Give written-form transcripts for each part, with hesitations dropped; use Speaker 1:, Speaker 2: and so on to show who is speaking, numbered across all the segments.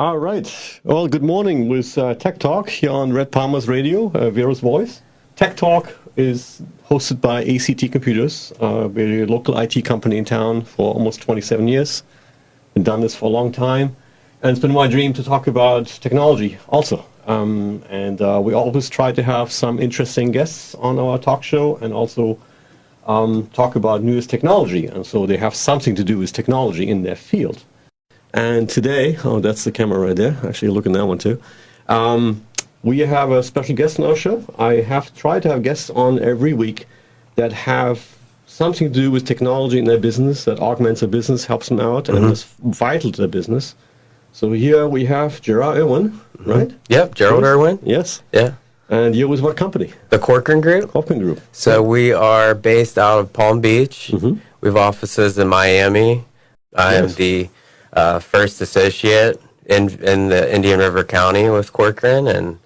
Speaker 1: All right. Well, good morning with TechTalk here on Red Palmer's Radio, Vero's Voice. TechTalk is hosted by ACT Computers. We're a local IT company in town for almost 27 years. Been done this for a long time. And it's been my dream to talk about technology also. We always try to have some interesting guests on our talk show and also talk about newest technology. And so they have something to do with technology in their field. And today, that's the camera right there. Actually, look at that one too. We have a special guest on our show. I have tried to have guests on every week that have something to do with technology in their business, that augments their business, helps them out, and is vital to their business. So here we have Gerald Irwin, right?
Speaker 2: Yep, Gerald Irwin.
Speaker 1: Yes.
Speaker 2: Yeah.
Speaker 1: And you're with what company?
Speaker 2: The Corcoran Group.
Speaker 1: Corcoran Group.
Speaker 2: So we are based out of Palm Beach. We have offices in Miami. I am the first associate in the Indian River County with Corcoran, and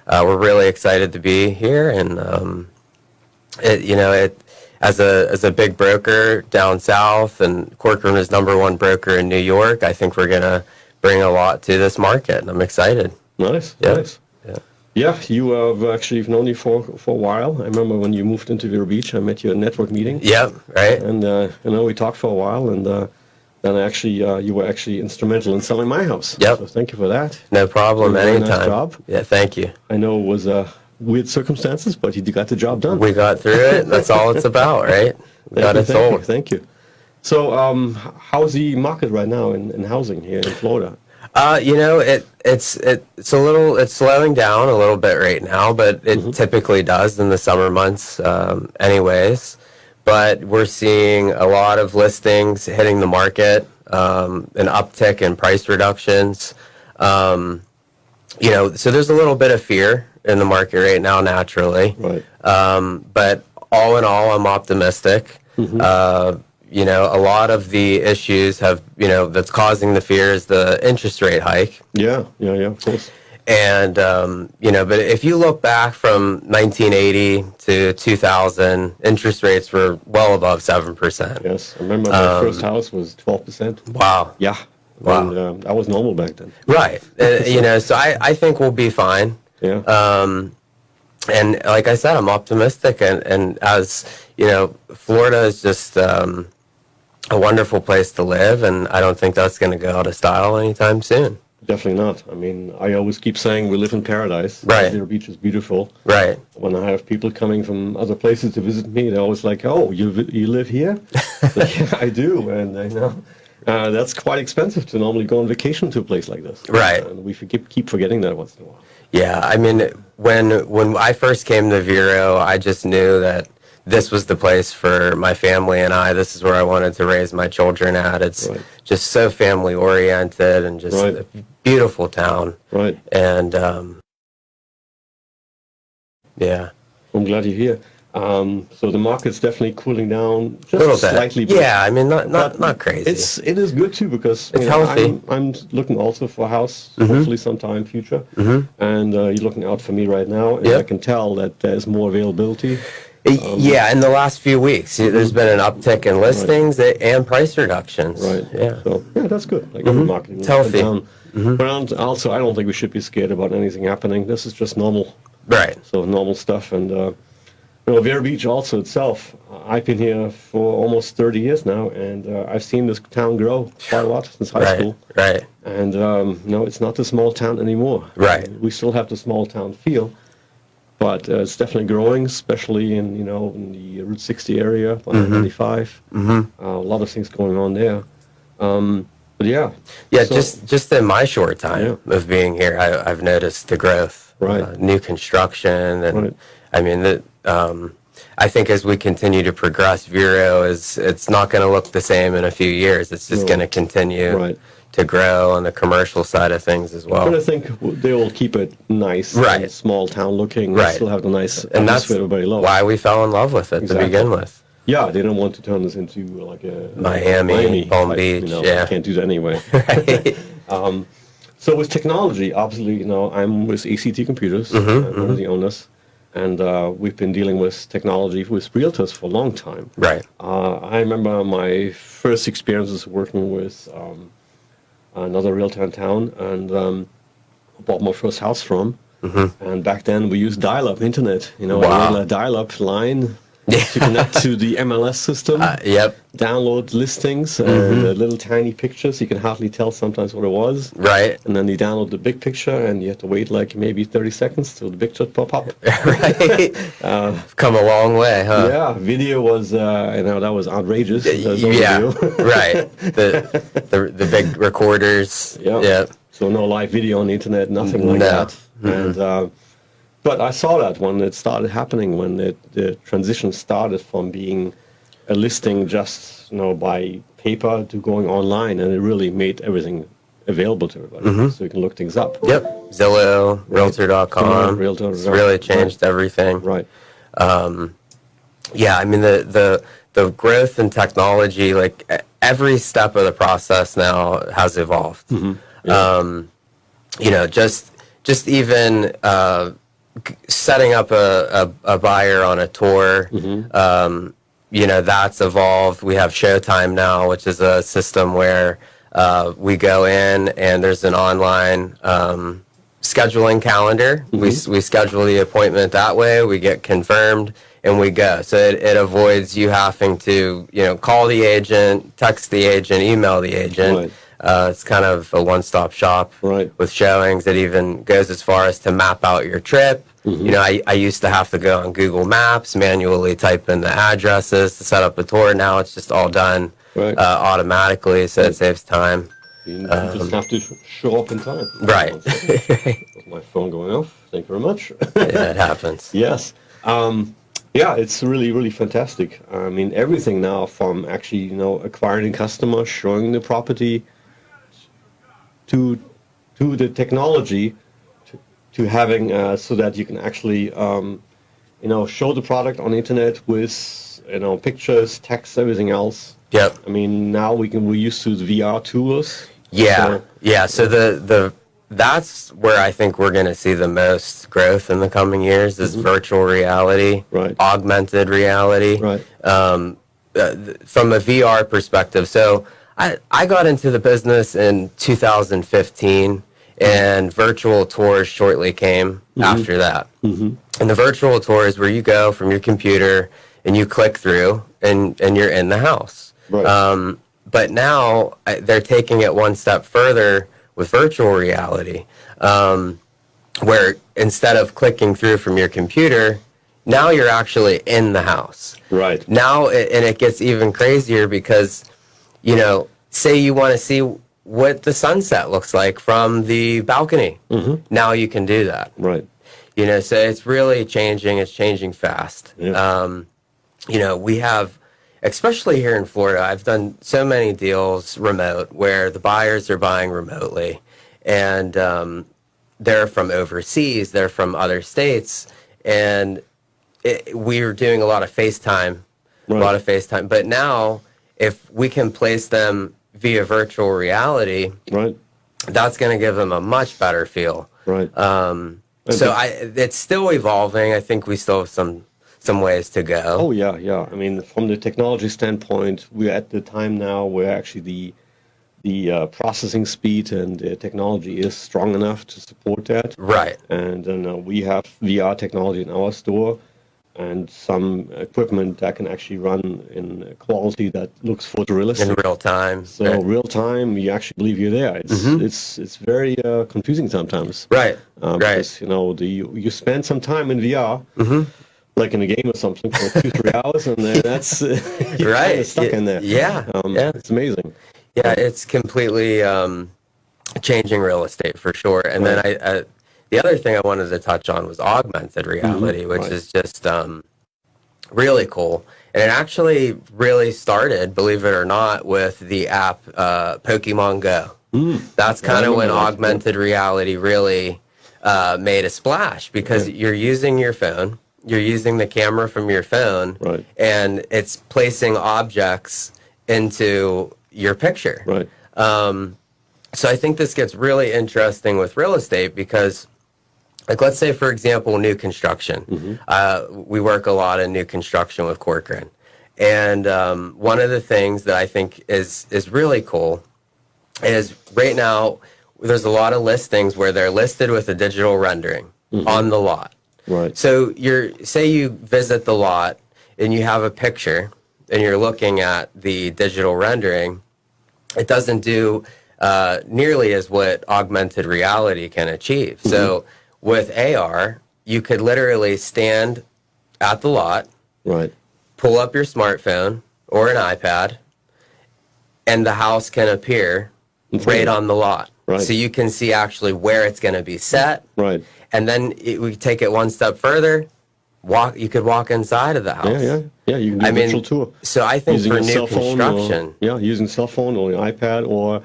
Speaker 2: we're really excited to be here. And as a big broker down south, and Corcoran is #1 broker in New York, I think we're gonna bring a lot to this market, and I'm excited.
Speaker 1: Nice.
Speaker 2: Yep.
Speaker 1: Nice. Yeah, you have actually known you for a while. I remember when you moved into Vero Beach, I met you at a network meeting.
Speaker 2: Yep, right.
Speaker 1: And we talked for a while, and then you were actually instrumental in selling my house.
Speaker 2: Yep.
Speaker 1: So thank you for that.
Speaker 2: No problem. Anytime.
Speaker 1: Nice job.
Speaker 2: Yeah, thank you.
Speaker 1: I know it was weird circumstances, but you got the job done.
Speaker 2: We got through it. That's all it's about, right? We got it sold.
Speaker 1: Thank you. So, how's the market right now in housing here in Florida?
Speaker 2: It's slowing down a little bit right now, but it typically does in the summer months, anyways. But we're seeing a lot of listings hitting the market, an uptick in price reductions. So there's a little bit of fear in the market right now, naturally.
Speaker 1: Right.
Speaker 2: But all in all, I'm optimistic. A lot of the issues that's causing the fear is the interest rate hike.
Speaker 1: Yeah, of course.
Speaker 2: And, but if you look back from 1980 to 2000, interest rates were well above 7%.
Speaker 1: Yes, I remember my first house was 12%.
Speaker 2: Wow.
Speaker 1: Yeah.
Speaker 2: Wow.
Speaker 1: And that was normal back then.
Speaker 2: Right. So I think we'll be fine.
Speaker 1: Yeah.
Speaker 2: And like I said, I'm optimistic. And as, Florida is just a wonderful place to live. And I don't think that's going to go out of style anytime soon.
Speaker 1: Definitely not. I mean, I always keep saying we live in paradise.
Speaker 2: Right.
Speaker 1: Vero Beach is beautiful.
Speaker 2: Right.
Speaker 1: When I have people coming from other places to visit me, they're always like, "Oh, you live here?" So, yeah, I do, and I know that's quite expensive to normally go on vacation to a place like this.
Speaker 2: Right.
Speaker 1: And we keep forgetting that once in a while.
Speaker 2: Yeah, I mean, when I first came to Vero, I just knew that this was the place for my family and I. This is where I wanted to raise my children at. It's just so family oriented and just a beautiful town.
Speaker 1: Right.
Speaker 2: And yeah.
Speaker 1: I'm glad you're here. So the market's definitely cooling down just
Speaker 2: a little bit.
Speaker 1: Slightly.
Speaker 2: Yeah, I mean, not crazy.
Speaker 1: It is good too because
Speaker 2: it's healthy.
Speaker 1: I'm looking also for a house, hopefully sometime in future. And you're looking out for me right now, and I can tell that there's more availability.
Speaker 2: In the last few weeks, there's been an uptick in listings and price reductions.
Speaker 1: Right.
Speaker 2: Yeah.
Speaker 1: So that's good. Like every market,
Speaker 2: it's healthy.
Speaker 1: But also, I don't think we should be scared about anything happening. This is just normal.
Speaker 2: Right.
Speaker 1: So normal stuff, and Vero Beach also itself. I've been here for almost 30 years now, and I've seen this town grow quite a lot since high school.
Speaker 2: Right.
Speaker 1: And it's not a small town anymore.
Speaker 2: Right.
Speaker 1: We still have the small town feel. But it's definitely growing, especially in the Route 60 area, 95. A lot of things going on there. But yeah.
Speaker 2: Yeah, so, just in my short time of being here, I've noticed the growth.
Speaker 1: Right.
Speaker 2: New construction, and I mean I think as we continue to progress, Vero it's not going to look the same in a few years. It's just going to continue to grow on the commercial side of things as well.
Speaker 1: But I think they will keep it nice, and small town looking, and still have the nice atmosphere everybody loves.
Speaker 2: Why we fell in love with it to begin with.
Speaker 1: Yeah, they don't want to turn this into like a
Speaker 2: Miami, Palm Beach.
Speaker 1: I can't do that anyway. So with technology, obviously, I'm with ACT Computers, I'm one of the owners, and we've been dealing with technology with realtors for a long time.
Speaker 2: Right.
Speaker 1: I remember my first experiences working with another realtor in town, and bought my first house from. And back then we used dial-up internet, a regular dial-up line to connect to the MLS system.
Speaker 2: Yep.
Speaker 1: Download listings and little tiny pictures. You can hardly tell sometimes what it was.
Speaker 2: Right.
Speaker 1: And then you download the big picture, and you have to wait like maybe 30 seconds till the picture pop up.
Speaker 2: Right. Come a long way, huh?
Speaker 1: Yeah. Video was, that was outrageous. There's no video.
Speaker 2: Right. The big recorders.
Speaker 1: Yeah.
Speaker 2: Yep.
Speaker 1: So no live video on the internet, nothing like that. And but I saw that when it started happening, when the transition started from being a listing just by paper to going online, and it really made everything available to everybody, so you can look things up.
Speaker 2: Yep. Zillow, Realtor.com.
Speaker 1: Realtor.
Speaker 2: It's really changed everything.
Speaker 1: Right.
Speaker 2: Yeah, I mean the growth in technology, like every step of the process now has evolved. Just even setting up a buyer on a tour, that's evolved. We have Showtime now, which is a system where we go in and there's an online scheduling calendar. We schedule the appointment that way. We get confirmed and we go. So it avoids you having to call the agent, text the agent, email the agent.
Speaker 1: Right.
Speaker 2: It's kind of a one-stop shop with showings. It even goes as far as to map out your trip. I used to have to go on Google Maps, manually type in the addresses to set up a tour. Now it's just all done automatically, so it saves time.
Speaker 1: You just have to show up in time.
Speaker 2: Right.
Speaker 1: My phone going off. Thank you very much.
Speaker 2: Yeah, it happens.
Speaker 1: Yes. Yeah, it's really, really fantastic. I mean, everything now from actually, acquiring customers, showing the property, to the technology, to having so that you can actually, show the product on the internet with, pictures, text, everything else.
Speaker 3: Yep.
Speaker 1: I mean, now we're used to the VR tools.
Speaker 3: Yeah. So that's where I think we're going to see the most growth in the coming years is virtual reality, augmented reality.
Speaker 1: Right.
Speaker 3: From a VR perspective. So I got into the business in 2015, and virtual tours shortly came after that. And the virtual tour is where you go from your computer and you click through and you're in the house.
Speaker 1: Right.
Speaker 3: But now they're taking it one step further with virtual reality, where instead of clicking through from your computer, now you're actually in the house.
Speaker 1: Right.
Speaker 3: Now, and it gets even crazier because, say you want to see what the sunset looks like from the balcony. Now you can do that.
Speaker 1: Right.
Speaker 3: So it's really changing. It's changing fast.
Speaker 1: Yeah.
Speaker 3: We have, especially here in Florida, I've done so many deals remote where the buyers are buying remotely, and they're from overseas, they're from other states, and we're doing a lot of FaceTime, But now, if we can place them via virtual reality, that's going to give them a much better feel.
Speaker 1: Right.
Speaker 3: It's still evolving. I think we still have some ways to go.
Speaker 1: Oh, yeah. I mean, from the technology standpoint, we're at the time now where actually the processing speed and the technology is strong enough to support that.
Speaker 3: Right.
Speaker 1: And then we have VR technology in our store and some equipment that can actually run in a quality that looks photorealistic.
Speaker 3: In real time.
Speaker 1: So real time, you actually believe you're there. It's very confusing sometimes.
Speaker 3: Right.
Speaker 1: Because, you spend some time in VR, like in a game or something, for 2-3 hours, and then that's you're kind of stuck in there.
Speaker 3: Yeah.
Speaker 1: It's amazing.
Speaker 3: Yeah, it's completely changing real estate for sure. And then the other thing I wanted to touch on was augmented reality, which is just really cool. And it actually really started, believe it or not, with the app Pokemon Go. That's kind of when augmented reality really made a splash, because you're using your phone, you're using the camera from your phone, and it's placing objects into your picture.
Speaker 1: Right.
Speaker 3: So I think this gets really interesting with real estate because, like, let's say, for example, new construction. We work a lot in new construction with Corcoran. And one of the things that I think is really cool is right now there's a lot of listings where they're listed with a digital rendering on the lot.
Speaker 1: Right.
Speaker 3: So say you visit the lot and you have a picture and you're looking at the digital rendering, it doesn't do nearly as what augmented reality can achieve. So with AR, you could literally stand at the lot,
Speaker 1: Right.
Speaker 3: pull up your smartphone or an iPad, and the house can appear right on the lot.
Speaker 1: Right.
Speaker 3: So you can see actually where it's going to be set.
Speaker 1: Right.
Speaker 3: And then we take it one step further. You could walk inside of the house.
Speaker 1: Yeah. You can do a virtual tour.
Speaker 3: So I think
Speaker 1: Using
Speaker 3: for
Speaker 1: a
Speaker 3: new
Speaker 1: cell phone
Speaker 3: construction,
Speaker 1: using cell phone or an iPad, or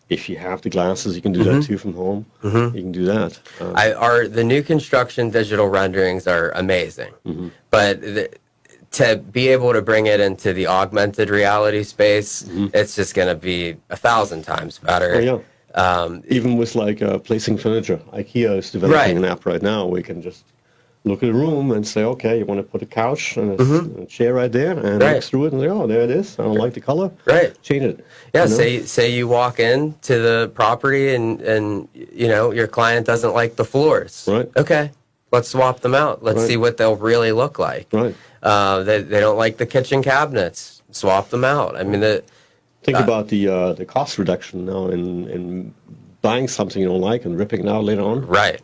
Speaker 1: if you have the glasses, you can do that too from home. You can do that.
Speaker 3: the new construction digital renderings are amazing, but to be able to bring it into the augmented reality space, it's just going to be 1,000 times better.
Speaker 1: Oh, yeah. Even with like placing furniture, IKEA is developing an app right now where you can just look at a room and say, okay, you want to put a couch and a chair right there, and look through it and say, oh, there it is. I don't like the color.
Speaker 3: Right.
Speaker 1: Change it.
Speaker 3: Yeah. Say you walk into the property and your client doesn't like the floors.
Speaker 1: Right.
Speaker 3: Okay. Let's swap them out. Let's see what they'll really look like.
Speaker 1: Right.
Speaker 3: They don't like the kitchen cabinets. Swap them out. I mean,
Speaker 1: think about the cost reduction now in buying something you don't like and ripping it out later on.
Speaker 3: Right.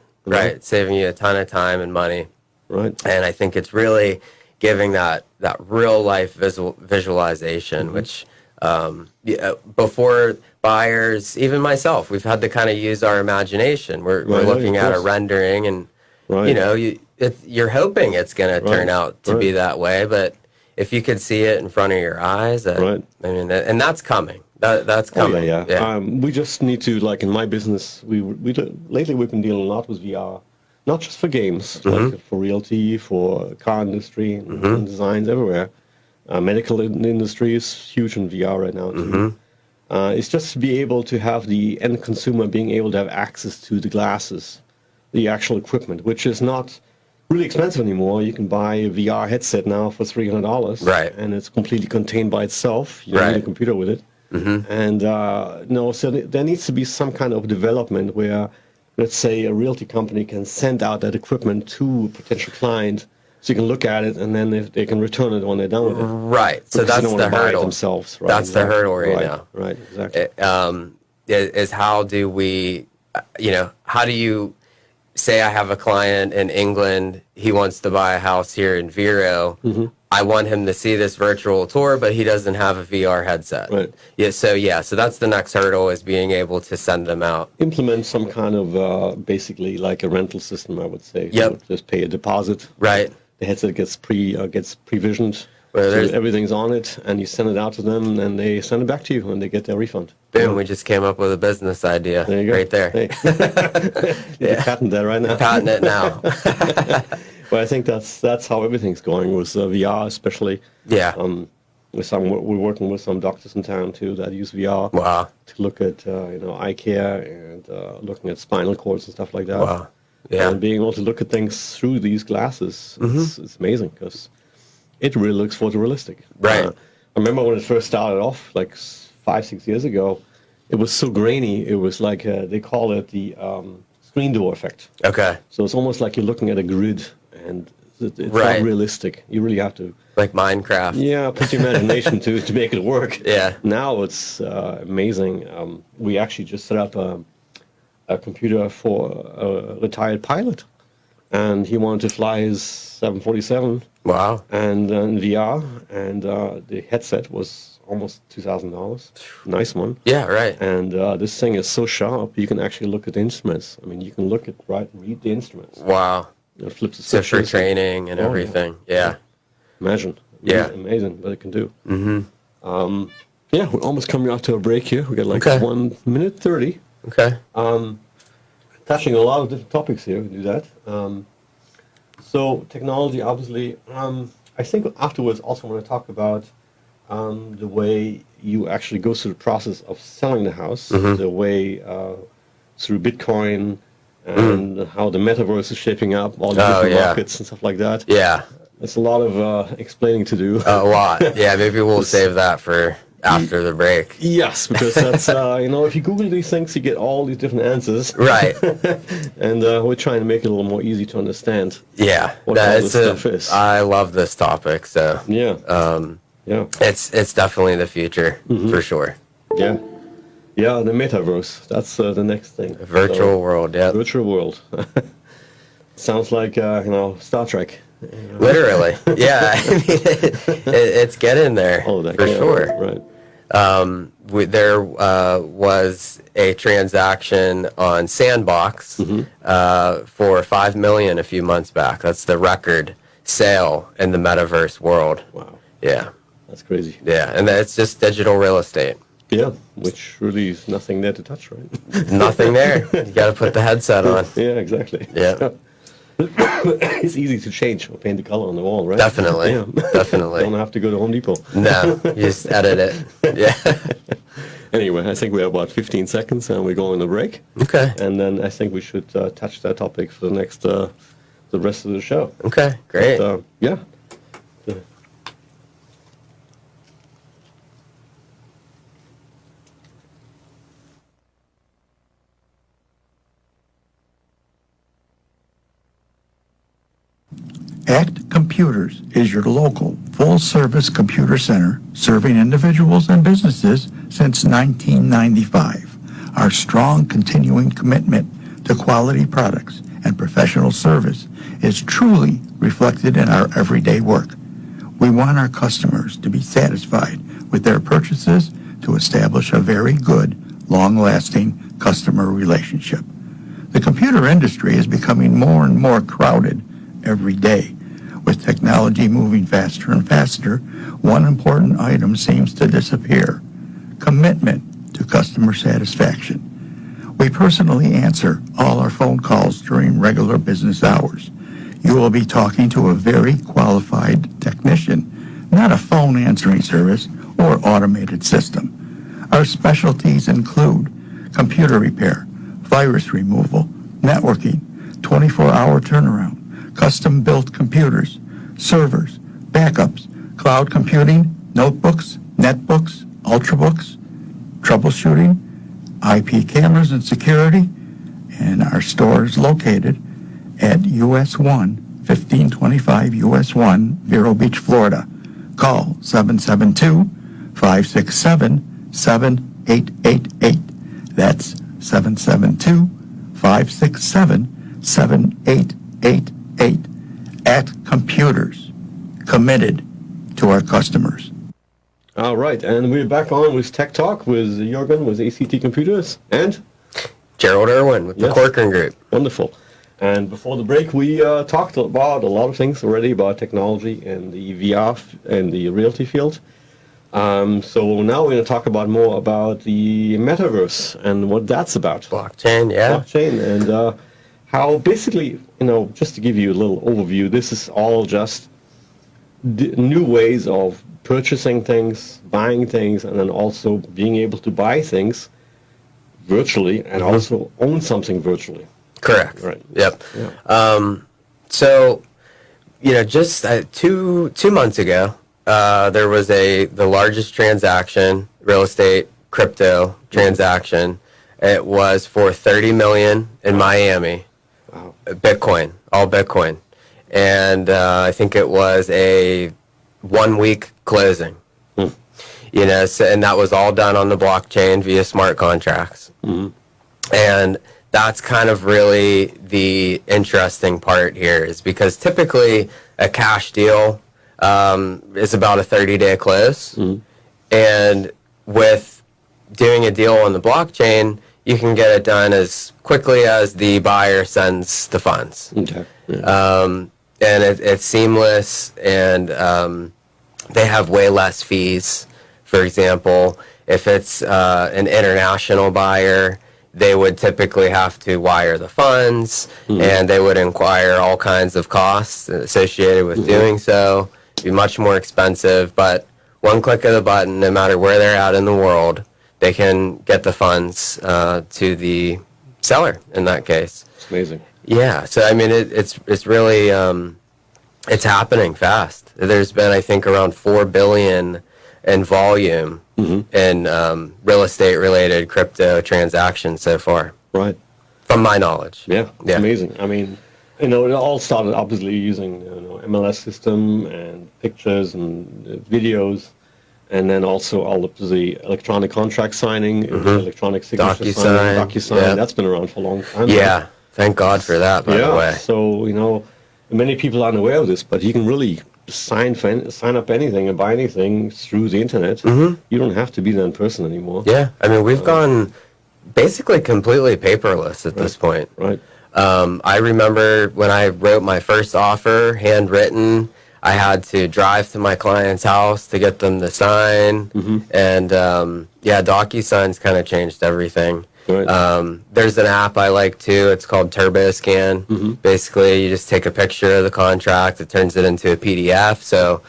Speaker 3: Saving you a ton of time and money.
Speaker 1: Right.
Speaker 3: And I think it's really giving that real life visualization, which before buyers, even myself, we've had to kind of use our imagination. We're looking at a rendering and, you're hoping it's going to turn out to be that way. But if you could see it in front of your eyes, I mean, and that's coming. That's coming.
Speaker 1: Oh, yeah. We just need to, like in my business, lately we've been dealing a lot with VR, not just for games, like for realty, for car industry, and designs everywhere. Medical industry is huge in VR right now too. It's just to be able to have the end consumer being able to have access to the glasses, the actual equipment, which is not really expensive anymore. You can buy a VR headset now for $300,
Speaker 3: right?
Speaker 1: And it's completely contained by itself. You don't need a computer with it. And so there needs to be some kind of development where, let's say, a realty company can send out that equipment to a potential client, so you can look at it, and then they can return it when they're done with it.
Speaker 3: Right. So that's the hurdle
Speaker 1: themselves. Right?
Speaker 3: That's the hurdle right now.
Speaker 1: Right. Exactly.
Speaker 3: Is how do we, how do you say I have a client in England, he wants to buy a house here in Vero. I want him to see this virtual tour, but he doesn't have a VR headset.
Speaker 1: Right.
Speaker 3: So that's the next hurdle, is being able to send them out.
Speaker 1: Implement some kind of basically like a rental system, I would say.
Speaker 3: Yep.
Speaker 1: Just pay a deposit.
Speaker 3: Right.
Speaker 1: The headset gets pre-visioned.
Speaker 3: Well,
Speaker 1: so everything's on it, and you send it out to them, and they send it back to you, and they get their refund.
Speaker 3: Boom! We just came up with a business idea.
Speaker 1: There you go.
Speaker 3: Right there.
Speaker 1: Hey. Patent that right now.
Speaker 3: Patent it now.
Speaker 1: Well, I think that's how everything's going with VR, especially.
Speaker 3: Yeah.
Speaker 1: We're working with some doctors in town too that use VR.
Speaker 3: Wow.
Speaker 1: To look at eye care and looking at spinal cords and stuff like that.
Speaker 3: Wow. Yeah.
Speaker 1: And being able to look at things through these glasses, it's amazing, because it really looks photorealistic.
Speaker 3: Right.
Speaker 1: I remember when it first started off, like 5-6 years ago, it was so grainy. It was like they call it the screen door effect.
Speaker 3: Okay.
Speaker 1: So it's almost like you're looking at a grid, and it's not realistic. You really have to,
Speaker 3: like Minecraft.
Speaker 1: Yeah, put your imagination to make it work.
Speaker 3: Yeah.
Speaker 1: Now it's amazing. We actually just set up a computer for a retired pilot, and he wanted to fly his 747.
Speaker 3: Wow.
Speaker 1: And in VR, and the headset was almost $2,000. Nice one.
Speaker 3: Yeah, right.
Speaker 1: And this thing is so sharp, you can actually look at the instruments. I mean, you can look at, read the instruments.
Speaker 3: Wow.
Speaker 1: It flips the
Speaker 3: So
Speaker 1: switches.
Speaker 3: for training and everything. Yeah.
Speaker 1: Imagine.
Speaker 3: Yeah.
Speaker 1: Amazing what it can do. Yeah, we're almost coming out to a break here. We got like 1 minute 30.
Speaker 3: Okay.
Speaker 1: Touching a lot of different topics here. We do that. So technology, obviously. I think afterwards also want to talk about the way you actually go through the process of selling the house, the way through Bitcoin and how the metaverse is shaping up, all the different markets and stuff like that.
Speaker 3: Yeah.
Speaker 1: There's a lot of explaining to do.
Speaker 3: A lot. Yeah, maybe we'll save that for
Speaker 2: after the break.
Speaker 1: Yes, because that's, if you Google these things, you get all these different answers.
Speaker 2: Right.
Speaker 1: And we're trying to make it a little more easy to understand
Speaker 2: Yeah.
Speaker 1: what all this stuff is.
Speaker 2: I love this topic. So
Speaker 1: Yeah. Yeah.
Speaker 2: it's definitely the future for sure.
Speaker 1: Yeah. Yeah, the metaverse. That's the next thing.
Speaker 2: Virtual world, yeah.
Speaker 1: Virtual world. Sounds like, Star Trek.
Speaker 2: Literally. Yeah. I mean, it's getting there for sure.
Speaker 1: Right.
Speaker 2: There was a transaction on Sandbox for $5 million a few months back. That's the record sale in the metaverse world.
Speaker 1: Wow.
Speaker 2: Yeah.
Speaker 1: That's crazy.
Speaker 2: Yeah, and it's just digital real estate.
Speaker 1: Yeah, which really is nothing there to touch, right?
Speaker 2: Nothing there. You got to put the headset on.
Speaker 1: Yeah, exactly.
Speaker 2: Yeah.
Speaker 1: It's easy to change or paint the color on the wall, right?
Speaker 2: Definitely.
Speaker 1: Yeah.
Speaker 2: Definitely.
Speaker 1: Don't have to go to Home Depot.
Speaker 2: No, you just edit it. Yeah.
Speaker 1: Anyway, I think we have about 15 seconds and we're going on a break.
Speaker 2: Okay.
Speaker 1: And then I think we should touch that topic for the rest of the show.
Speaker 2: Okay, great.
Speaker 1: But, yeah.
Speaker 4: ACT Computers is your local full-service computer center serving individuals and businesses since 1995. Our strong continuing commitment to quality products and professional service is truly reflected in our everyday work. We want our customers to be satisfied with their purchases to establish a very good, long-lasting customer relationship. The computer industry is becoming more and more crowded every day. With technology moving faster and faster, one important item seems to disappear: commitment to customer satisfaction. We personally answer all our phone calls during regular business hours. You will be talking to a very qualified technician, not a phone answering service or automated system. Our specialties include computer repair, virus removal, networking, 24-hour turnaround, custom-built computers, servers, backups, cloud computing, notebooks, netbooks, ultrabooks, troubleshooting, IP cameras and security, and our store is located at US 1, 1525 US 1, Vero Beach, Florida. Call 772-567-7888. That's 772-567-7888. At Computers, committed to our customers.
Speaker 1: All right, and we're back on with Tech Talk with Jürgen with ACT Computers and
Speaker 2: Gerald Irwin with the Corcoran Group.
Speaker 1: Wonderful. And before the break, we talked about a lot of things already about technology and the VR and the realty field. So now we're going to talk more about the metaverse and what that's about.
Speaker 2: Blockchain, yeah.
Speaker 1: Blockchain and how basically, just to give you a little overview, this is all just new ways of purchasing things, buying things, and then also being able to buy things virtually and also own something virtually.
Speaker 2: Correct.
Speaker 1: Right.
Speaker 2: Yep.
Speaker 1: Yeah.
Speaker 2: So, just 2 months ago, there was the largest transaction, real estate, crypto transaction. It was for $30 million in Miami.
Speaker 1: Wow.
Speaker 2: Bitcoin, all Bitcoin. And I think it was a 1-week closing. So, and that was all done on the blockchain via smart contracts. And that's kind of really the interesting part here, is because typically a cash deal is about a 30-day close. And with doing a deal on the blockchain, you can get it done as quickly as the buyer sends the funds.
Speaker 1: Okay. Yeah.
Speaker 2: And it's seamless, and they have way less fees. For example, if it's an international buyer, they would typically have to wire the funds, and they would inquire all kinds of costs associated with doing so. It'd be much more expensive, but one click of the button, no matter where they're at in the world, they can get the funds to the seller in that case.
Speaker 1: It's amazing.
Speaker 2: Yeah, so I mean, it's really it's happening fast. There's been, I think, around 4 billion and volume in real estate related crypto transactions so far.
Speaker 1: Right.
Speaker 2: From my knowledge.
Speaker 1: Yeah, it's amazing. I mean, it all started obviously using MLS system and pictures and videos, and then also all of the electronic contract signing, electronic signature DocuSign. That's been around for a long time.
Speaker 2: Yeah, thank God for that, by the way.
Speaker 1: So, many people aren't aware of this, but you can really sign up anything and buy anything through the internet. You don't have to be there in person anymore.
Speaker 2: Yeah, I mean, we've gone basically completely paperless at this point.
Speaker 1: Right.
Speaker 2: I remember when I wrote my first offer, handwritten, I had to drive to my client's house to get them to sign. And DocuSign's kind of changed everything.
Speaker 1: Right.
Speaker 2: There's an app I like too. It's called TurboScan. Basically, you just take a picture of the contract. It turns it into a PDF. So,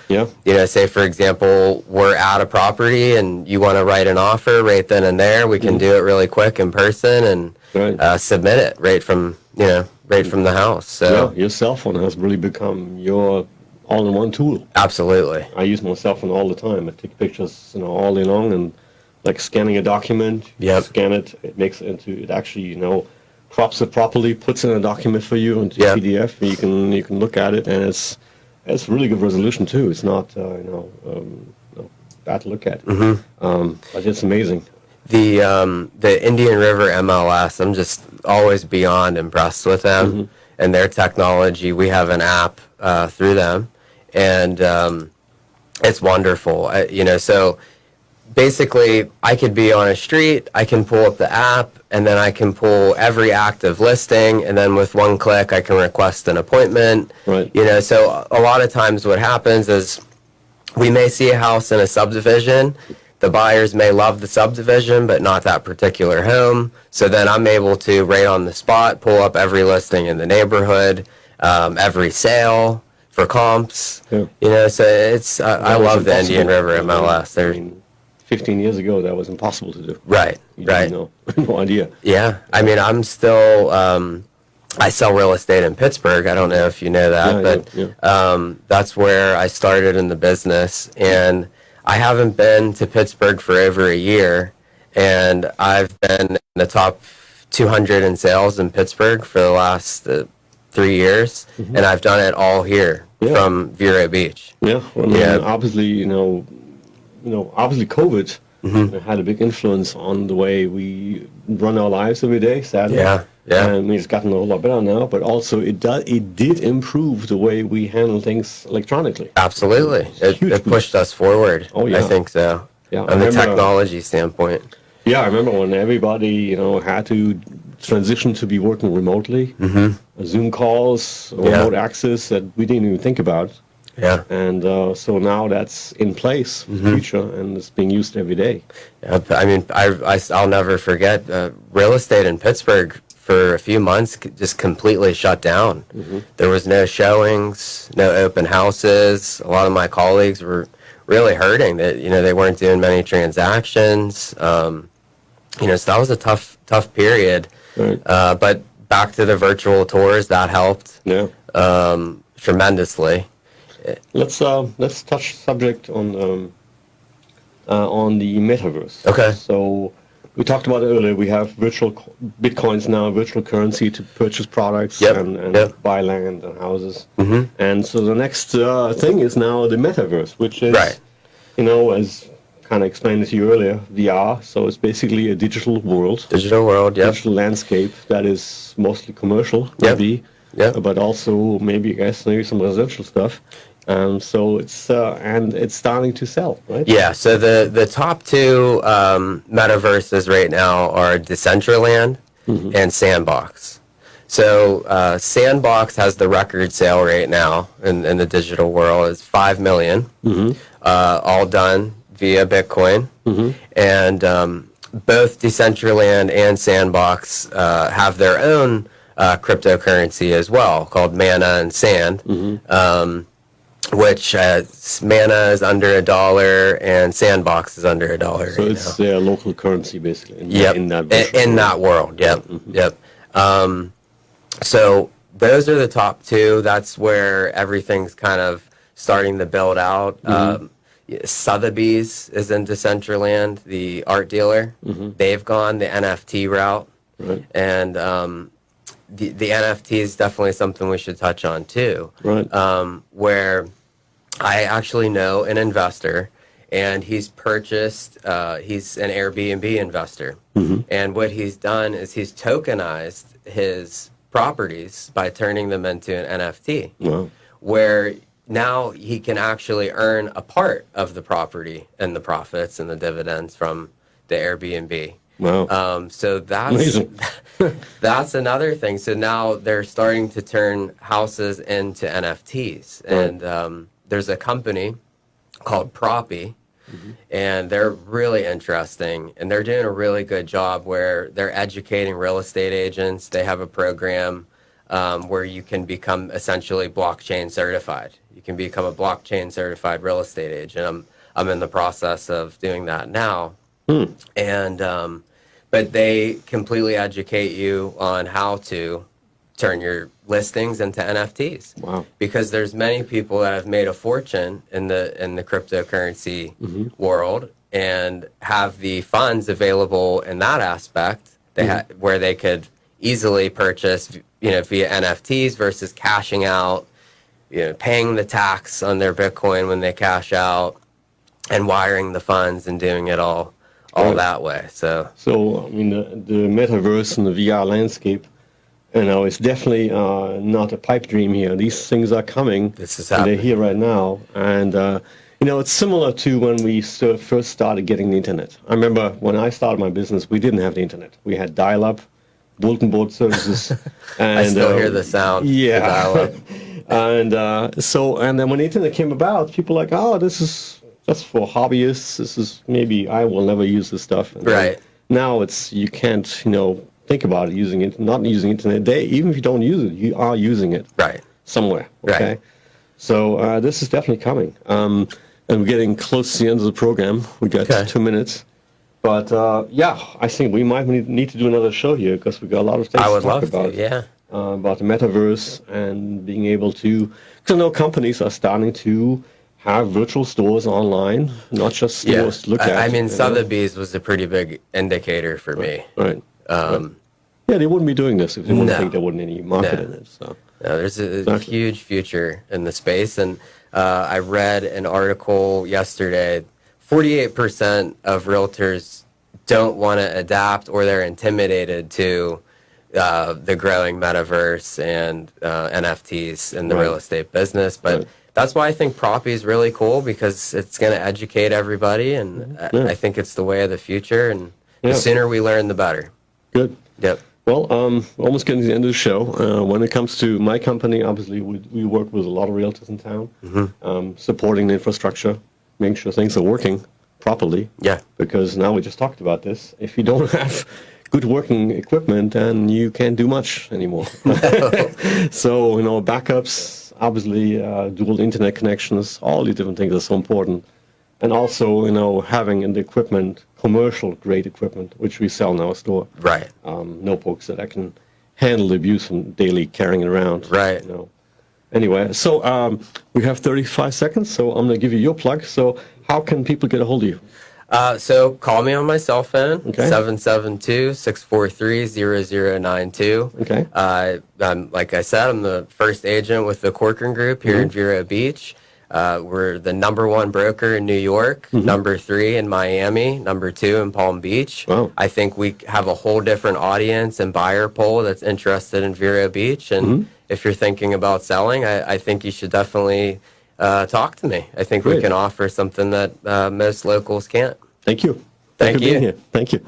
Speaker 2: say for example, we're at a property and you want to write an offer right then and there. We can do it really quick in person and submit it right from the house. So
Speaker 1: your cell phone has really become your all-in-one tool.
Speaker 2: Absolutely.
Speaker 1: I use my cell phone all the time. I take pictures, all day long, and like scanning a document, scan it, it actually, crops it properly, puts in a document for you into PDF, and you can look at it, and it's really good resolution too. It's not, bad to look at. But it's amazing.
Speaker 2: The Indian River MLS, I'm just always beyond impressed with them and their technology. We have an app through them, and it's wonderful. So basically, I could be on a street, I can pull up the app, and then I can pull every active listing, and then with one click, I can request an appointment.
Speaker 1: Right.
Speaker 2: So a lot of times what happens is we may see a house in a subdivision. The buyers may love the subdivision, but not that particular home. So then I'm able to, right on the spot, pull up every listing in the neighborhood, every sale for comps.
Speaker 1: Yeah.
Speaker 2: So it's, I love the Indian River MLS.
Speaker 1: 15 years ago, that was impossible to do.
Speaker 2: Right.
Speaker 1: No idea.
Speaker 2: Yeah. I mean, I'm still, I sell real estate in Pittsburgh. I don't know if you know that, but that's where I started in the business. And I haven't been to Pittsburgh for over a year, and I've been in the top 200 in sales in Pittsburgh for the last 3 years, and I've done it all here from Vero Beach.
Speaker 1: Yeah, obviously, obviously COVID had a big influence on the way we run our lives every day, sadly.
Speaker 2: Yeah.
Speaker 1: And it's gotten a whole lot better now, but also it did improve the way we handle things electronically.
Speaker 2: Absolutely. It pushed us forward.
Speaker 1: Oh, yeah.
Speaker 2: I think so.
Speaker 1: Yeah.
Speaker 2: On the technology standpoint.
Speaker 1: Yeah, I remember when everybody, had to transition to be working remotely, Zoom calls, remote access that we didn't even think about.
Speaker 2: Yeah.
Speaker 1: And so now that's in place for the future, and it's being used every day.
Speaker 2: Yeah, I mean, I'll never forget real estate in Pittsburgh for a few months just completely shut down. There was no showings, no open houses. A lot of my colleagues were really hurting that, they weren't doing many transactions. So that was a tough period.
Speaker 1: Right.
Speaker 2: But back to the virtual tours, that helped tremendously.
Speaker 1: Let's touch subject on the metaverse.
Speaker 2: Okay.
Speaker 1: So we talked about it earlier. We have virtual bitcoins now, virtual currency to purchase products and buy land and houses. And so the next thing is now the metaverse, which is, as kind of explained to you earlier, VR. So it's basically a digital world. Digital landscape that is mostly commercial, maybe. But also maybe some residential stuff. So it's and it's starting to sell, right?
Speaker 2: Yeah. So the top two metaverses right now are Decentraland and Sandbox. So Sandbox has the record sale right now in the digital world. It's 5 million, all done via Bitcoin, and both Decentraland and Sandbox have their own cryptocurrency as well, called Mana and Sand. Which Mana is under $1 and Sandbox is under $1.
Speaker 1: So it's their local currency, basically. In
Speaker 2: that world. Yep. So those are the top two. That's where everything's kind of starting to build out. Sotheby's is in Decentraland, the art dealer. They've gone the NFT route.
Speaker 1: Right.
Speaker 2: And the NFT is definitely something we should touch on too.
Speaker 1: Right.
Speaker 2: Where I actually know an investor, and he's purchased, he's an Airbnb investor. And what he's done is he's tokenized his properties by turning them into an NFT.
Speaker 1: Wow.
Speaker 2: Where now he can actually earn a part of the property and the profits and the dividends from the Airbnb.
Speaker 1: Wow.
Speaker 2: So that's
Speaker 1: Amazing.
Speaker 2: that's another thing. So now they're starting to turn houses into NFTs, and there's a company called Proppy, and they're really interesting, and they're doing a really good job where they're educating real estate agents. They have a program where you can become essentially blockchain certified. You can become a blockchain certified real estate agent. I'm in the process of doing that now, and but they completely educate you on how to turn your listings into NFTs.
Speaker 1: Wow.
Speaker 2: Because there's many people that have made a fortune in the cryptocurrency world and have the funds available in that aspect where they could easily purchase, via NFTs versus cashing out, paying the tax on their Bitcoin when they cash out and wiring the funds and doing it all that way. So
Speaker 1: I mean, the metaverse and the VR landscape, it's definitely not a pipe dream here. These things are coming.
Speaker 2: This is
Speaker 1: and
Speaker 2: happening.
Speaker 1: they're here right now. And, it's similar to when we first started getting the internet. I remember when I started my business, we didn't have the internet. We had dial-up, bulletin board services. And,
Speaker 2: I still hear the sound.
Speaker 1: Yeah.
Speaker 2: The dial-up.
Speaker 1: and then when the internet came about, people were like, oh, that's for hobbyists. This is maybe I will never use this stuff. And
Speaker 2: Right.
Speaker 1: Now you can't, think about it not using internet. Even if you don't use it, you are using it.
Speaker 2: Right.
Speaker 1: Somewhere. Okay.
Speaker 2: Right.
Speaker 1: So this is definitely coming. And we're getting close to the end of the program. We got 2 minutes. But I think we might need to do another show here because we got a lot of things
Speaker 2: I
Speaker 1: to
Speaker 2: would
Speaker 1: talk
Speaker 2: love
Speaker 1: about.
Speaker 2: to, yeah.
Speaker 1: About the metaverse and being able to, because I know companies are starting to have virtual stores online, not just stores to look at.
Speaker 2: I mean, Sotheby's was a pretty big indicator for me.
Speaker 1: Right. Yeah, they wouldn't be doing this if they wouldn't think there wasn't any market in it. So.
Speaker 2: No, there's a huge future in the space. And I read an article yesterday, 48% of realtors don't want to adapt or they're intimidated to the growing metaverse and NFTs in the real estate business. But that's why I think Proppy is really cool, because it's going to educate everybody, and I think it's the way of the future, and the sooner we learn, the better.
Speaker 1: Good.
Speaker 2: Yep.
Speaker 1: Well, we're almost getting to the end of the show. When it comes to my company, obviously, we work with a lot of realtors in town, supporting the infrastructure, making sure things are working properly. Yeah. Because now we just talked about this. If you don't have good working equipment, then you can't do much anymore. So, backups, obviously, dual internet connections, all these different things are so important. And also, having the equipment, commercial grade equipment, which we sell in our store.
Speaker 2: Right.
Speaker 1: Notebooks that I can handle the abuse from daily carrying it around.
Speaker 2: Right.
Speaker 1: Anyway, so we have 35 seconds, so I'm going to give you your plug. So how can people get a hold of you?
Speaker 2: So call me on my cell phone,
Speaker 1: Okay.
Speaker 2: 772-643-0092.
Speaker 1: Okay.
Speaker 2: Like I said, I'm the first agent with the Corcoran Group here in Vero Beach. We're the #1 broker in New York, #3 in Miami, #2 in Palm Beach.
Speaker 1: Wow.
Speaker 2: I think we have a whole different audience and buyer pool that's interested in Vero Beach. And if you're thinking about selling, I think you should definitely talk to me. I think we
Speaker 1: Great.
Speaker 2: can offer something that most locals can't.
Speaker 1: Thank you.
Speaker 2: Thank
Speaker 1: for being
Speaker 2: you.
Speaker 1: here. Thank you.